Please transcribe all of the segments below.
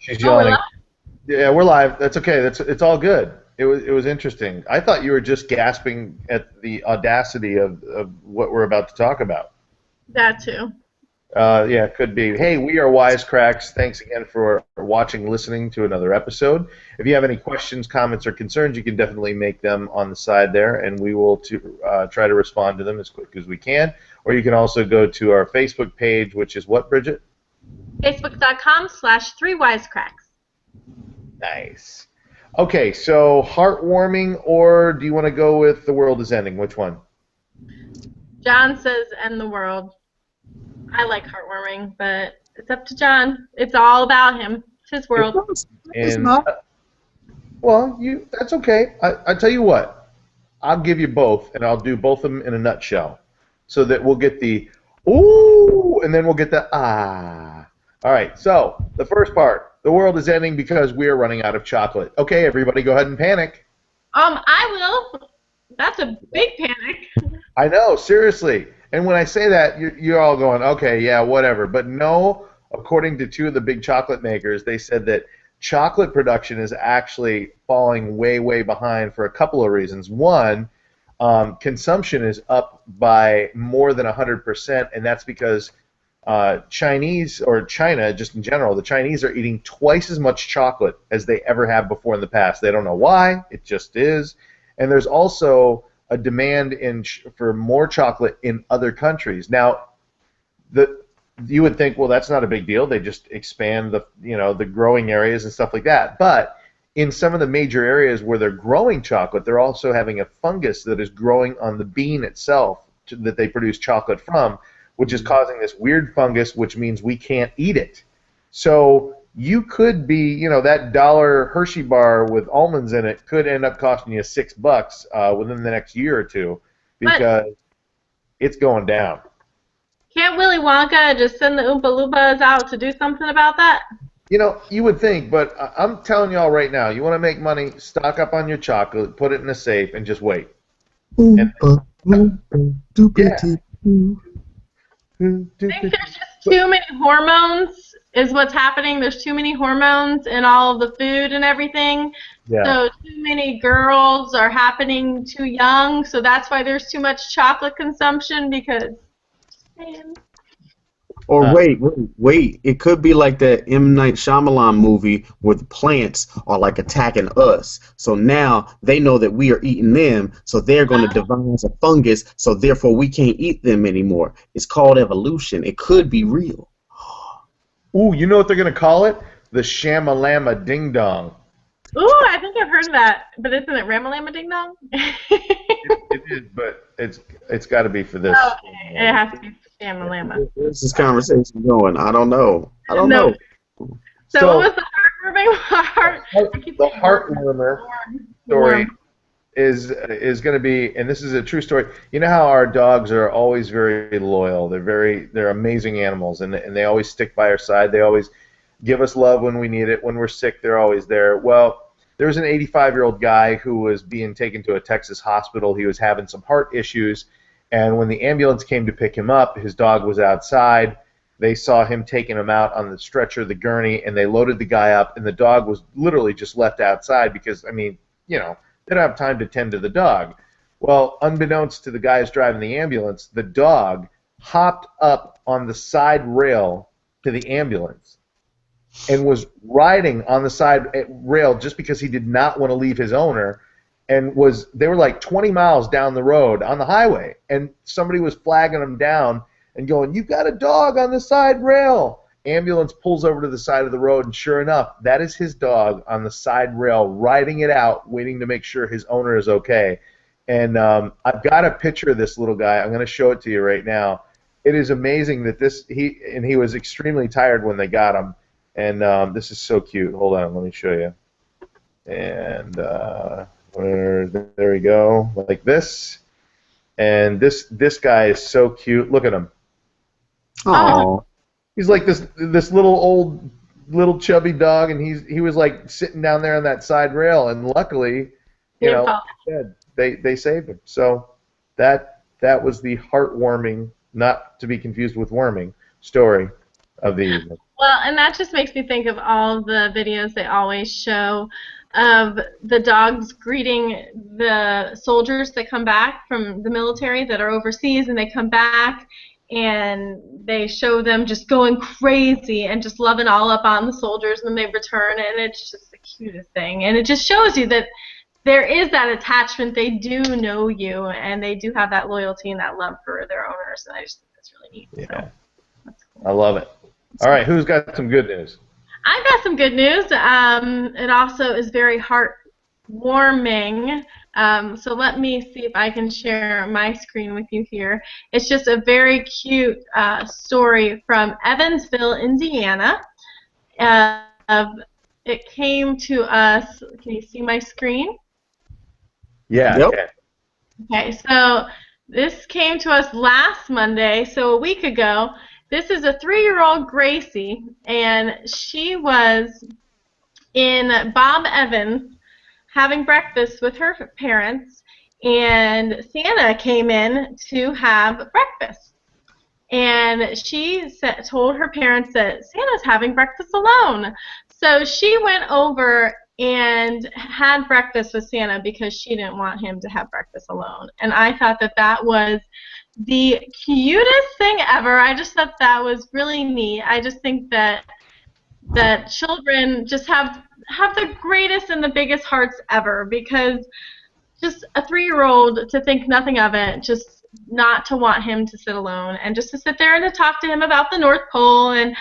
She's Oh, we're yawning. live? Yeah, we're live. That's okay. It's all good. It was interesting. I thought you were just gasping at the audacity of what we're about to talk about. That too. Yeah, could be. Hey, we are Wisecracks. Thanks again for watching, listening to another episode. If you have any questions, comments, or concerns, you can definitely make them on the side there, and we will try to respond to them as quick as we can. Or you can also go to our Facebook page, which is what, Bridget? Facebook.com/3wisecracks. Nice. Okay, so heartwarming, or do you want to go with the world is ending? Which one? John says end the world. I like heartwarming, but it's up to John. It's all about him. It's his world. It's And not. well, that's okay. I tell you what, I'll give you both, and I'll do both of them in a nutshell, so that we'll get the ooh, and then we'll get the ah. All right. So the first part, the world is ending because we are running out of chocolate. Okay, everybody, go ahead and panic. I will. That's a big panic. I know, seriously. And when I say that, you're all going, okay, yeah, whatever. But no, according to two of the big chocolate makers, they said that chocolate production is actually falling way, way behind for a couple of reasons. One, consumption is up by more than 100%, and that's because Chinese, or China just in general, the Chinese are eating twice as much chocolate as they ever have before in the past. They don't know why, it just is. And there's also a demand for more chocolate in other countries. Now, you would think, well, that's not a big deal. They just expand the growing areas and stuff like that. But in some of the major areas where they're growing chocolate, they're also having a fungus that is growing on the bean itself that they produce chocolate from, which is causing this weird fungus, which means we can't eat it. So you could be, that dollar Hershey bar with almonds in it could end up costing you $6 within the next year or two because it's going down. Can't Willy Wonka just send the Oompa Loompas out to do something about that? You would think, but I'm telling y'all right now, you want to make money, stock up on your chocolate, put it in a safe, and just wait. Oompa, Loompa, doopity doo. I think there's just too many hormones is what's happening. There's too many hormones in all of the food and everything. Yeah. So too many girls are happening too young. So that's why there's too much chocolate consumption because, man. Or wait. It could be like that M. Night Shyamalan movie where the plants are like attacking us. So now they know that we are eating them, so they're going to devise a fungus, so therefore we can't eat them anymore. It's called evolution. It could be real. Ooh, you know what they're going to call it? The Shamalama Ding Dong. Ooh, I think I've heard of that. But isn't it Ramalama Ding Dong? It is, but it's got to be for this. Okay, it has to be Shamalama. Where's this conversation going? I don't know. So what was the heartwarming part? The heartwarmer story is going to be, and this is a true story. You know how our dogs are always very loyal. They're amazing animals, and they always stick by our side. They always give us love when we need it. When we're sick, they're always there. Well, there was an 85-year-old guy who was being taken to a Texas hospital. He was having some heart issues, and when the ambulance came to pick him up, his dog was outside. They saw him taking him out on the stretcher, the gurney, and they loaded the guy up, and the dog was literally just left outside because, they don't have time to tend to the dog. Well, unbeknownst to the guys driving the ambulance, the dog hopped up on the side rail to the ambulance and was riding on the side rail just because he did not want to leave his owner, and they were like 20 miles down the road on the highway, and somebody was flagging him down and going, "You've got a dog on the side rail." Ambulance pulls over to the side of the road, and sure enough, that is his dog on the side rail, riding it out, waiting to make sure his owner is okay. And I've got a picture of this little guy. I'm going to show it to you right now. It is amazing that he was extremely tired when they got him. And this is so cute. Hold on, let me show you. And there we go, like this. And this guy is so cute. Look at him. Oh. He's like this little chubby dog, and he was like sitting down there on that side rail, and luckily, they saved him. So that was the heartwarming, not to be confused with worming, story of the evening. Well, and that just makes me think of all the videos they always show of the dogs greeting the soldiers that come back from the military that are overseas, and they come back and they show them just going crazy and just loving all up on the soldiers, and then they return, and it's just the cutest thing. And it just shows you that there is that attachment. They do know you, and they do have that loyalty and that love for their owners, and I just think that's really neat. Yeah, so, that's cool. I love it. All right, who's got some good news? I've got some good news. It also is very heartwarming. So let me see if I can share my screen with you here. It's just a very cute story from Evansville, Indiana. It came to us. Can you see my screen? Yeah. Yep. Okay. Okay, so this came to us last Monday, so a week ago. This is a 3-year-old Gracie, and she was in Bob Evans having breakfast with her parents, and Santa came in to have breakfast. And she told her parents that Santa's having breakfast alone. So she went over and had breakfast with Santa because she didn't want him to have breakfast alone. And I thought that that was the cutest thing ever. I just thought that was really neat. I just think that children just have the greatest and the biggest hearts ever, because just a 3-year-old, to think nothing of it, just not to want him to sit alone and just to sit there and to talk to him about the North Pole. And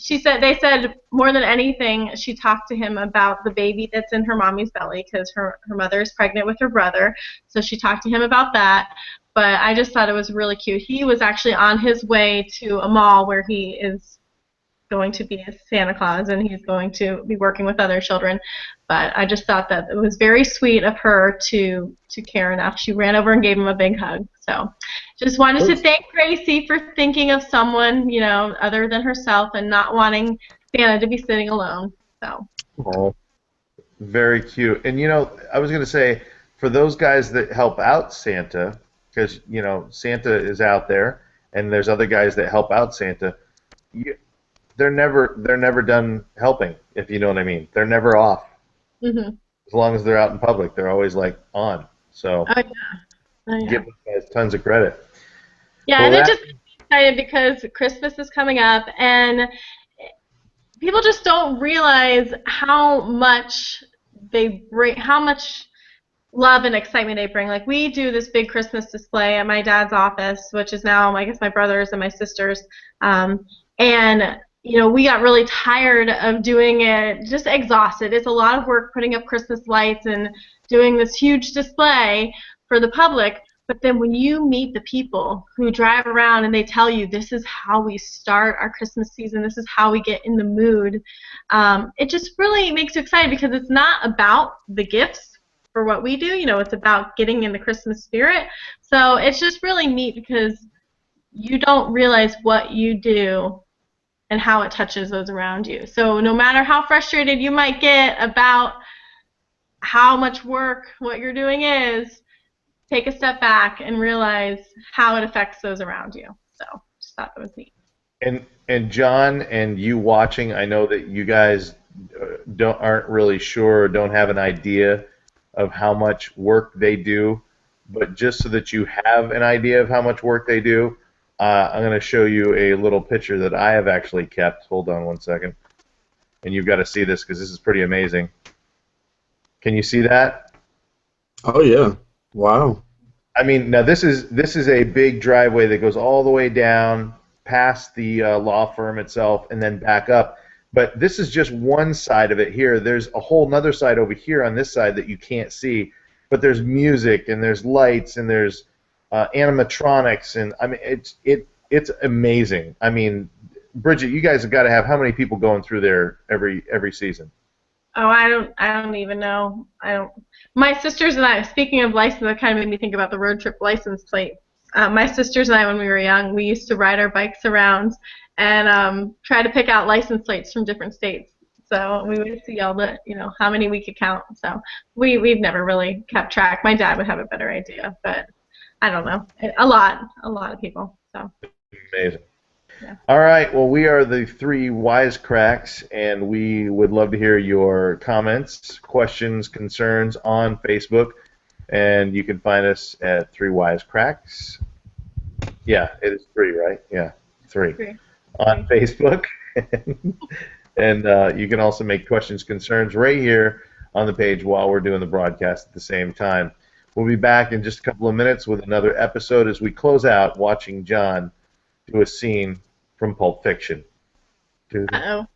they said more than anything, she talked to him about the baby that's in her mommy's belly, because her mother is pregnant with her brother. So she talked to him about that. But I just thought it was really cute. He was actually on his way to a mall where he is going to be a Santa Claus, and he's going to be working with other children. But I just thought that it was very sweet of her to care enough. She ran over and gave him a big hug. So just wanted to thank Gracie for thinking of someone, other than herself, and not wanting Santa to be sitting alone. So. Oh. Very cute. And I was going to say, for those guys that help out Santa, because Santa is out there, and there's other guys that help out Santa. They're never done helping, if you know what I mean. They're never off. Mm-hmm. As long as they're out in public, they're always on. So give those guys tons of credit. Yeah, and it just makes me excited because Christmas is coming up, and people just don't realize how much they bring, how much love and excitement they bring. Like, we do this big Christmas display at my dad's office, which is now, I guess, my brother's and my sister's, and we got really tired of doing it, just exhausted. It's a lot of work putting up Christmas lights and doing this huge display for the public. But then when you meet the people who drive around and they tell you, this is how we start our Christmas season, this is how we get in the mood, it just really makes you excited, because it's not about the gifts for what we do. It's about getting in the Christmas spirit. So it's just really neat, because you don't realize what you do and how it touches those around you. So no matter how frustrated you might get about how much work what you're doing is, take a step back and realize how it affects those around you. So just thought that was neat. And John, and you watching, I know that you guys aren't really sure or don't have an idea of how much work they do, but just so that you have an idea of how much work they do, I'm going to show you a little picture that I have actually kept. Hold on one second. And you've got to see this, because this is pretty amazing. Can you see that? Oh, yeah. Wow. I mean, now this is a big driveway that goes all the way down past the law firm itself and then back up. But this is just one side of it here. There's a whole nother side over here on this side that you can't see. But there's music, and there's lights, and there's animatronics, and I mean it's amazing. I mean, Bridget, you guys have got to have how many people going through there every season? Oh, I don't even know. My sisters and I, speaking of license, that kind of made me think about the road trip license plate. My sisters and I, when we were young, we used to ride our bikes around and try to pick out license plates from different states. So we would see all the, how many we could count. So we've never really kept track. My dad would have a better idea, but I don't know. A lot of people. So Amazing. All right. Well, we are the three Wisecracks, and we would love to hear your comments, questions, concerns on Facebook. And you can find us at Three Wisecracks. Yeah, it is three, right? Yeah, three. On Facebook. And you can also make questions, concerns right here on the page while we're doing the broadcast at the same time. We'll be back in just a couple of minutes with another episode as we close out watching John do a scene from Pulp Fiction. Uh-oh.